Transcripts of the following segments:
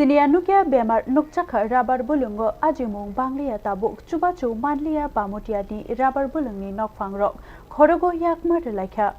Siniya nukya bemar nukjakha Rubber Bwlwngo ajimung Banglia tabuk chubachu manliya pamutia di Rubber Bwlwngni nokphangrok khorogo yak Wanalaijak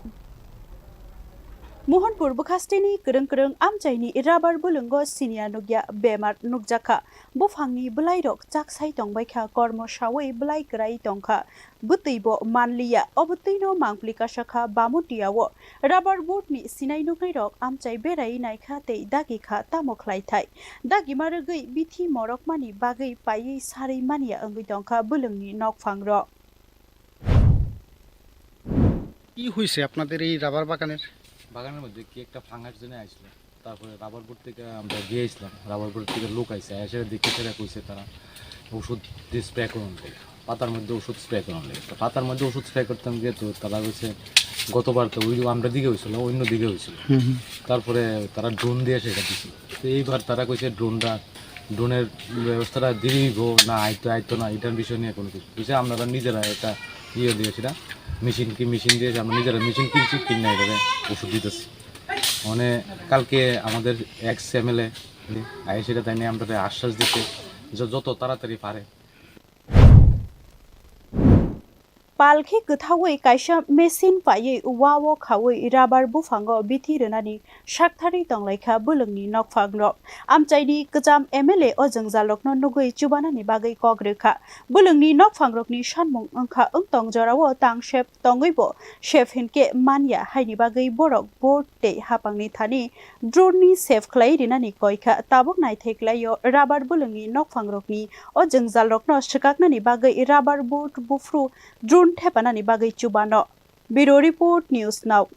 Mohanpur Bukhastini kereng amchaini Rubber Bwlwngo Siniya nukya bemar nukjakha bufangni bwlairok chaksai tongbaikha kormo shawai bwlai krai tongkha buteibo manliya obutino mangplika shakha bamutiawo Rubber Bwlwngni sinai nuknairok amchai berai naikha tei dagi kha tamo khlaithai dagi marugui bithi morokmani bagui paiyi sarai mania angui tongkha Bwlwngni nokphangrok কি হইছে আপনাদের এই rubber বাগানের মধ্যে কি একটা fungus জন্য আসলো তারপরে রাবার বোর্ড থেকে আমরা গিয়েছিলাম রাবার বোর্ড থেকে লোক আইসে এসে দেখে তারা কইছে তারা ওষুধ দিয়ে স্প্রে করুন পাতার মধ্যে ওষুধ স্প্রে করুন তো পাতার মধ্যে ওষুধ স্প্রে করতাম গিয়ে তো তারা কইছে গতবার তো ওই আমরা দিকে হয়েছিল অন্য দিকে হয়েছিল তারপরে তারা ড্রোন দিয়ে সেটা দিছিল তো এইবার তারা কইছে ড্রোনের ব্যবস্থাটা দিইব না আইতো না এটার বিষয় নিয়ে কোনো কিছু বুঝছে আমরা নিজেরা একটা ইয়ে দিয়েছিলাম মেশিন দিয়েছে আমরা নিজেরা মেশিন কিনছি কিনে এটাকে ওষুধ দিতেছি মানে কালকে আমাদের এক্স-এমএলএ সেটা তাই নিয়ে আমরা আশ্বাস দিতে যত তাড়াতাড়ি পারে Palkhi gthawai kaisa machine paiyi wawo khawai Rubber Bwlwngo bithi rwnani shakthari tonglaikha Bwlwngni nokphangrok amchaini kjam MLA ojongjalokno nugui chubanani bagui kogrikha Bwlwngni nokphangrokni sanmung wngkha wngtong jorao tangshep tongoibo chef hinke mania haini bagui borok board tei hapangni thani drone ni save khlai rinani koikha tabuk naithaiklaio Rubber Bwlwngni nokphangrokni ojongjalokno swkaknani bagui Rubber Bwlwngo drone Tepanani bagai chubano. Bureau Report News Now.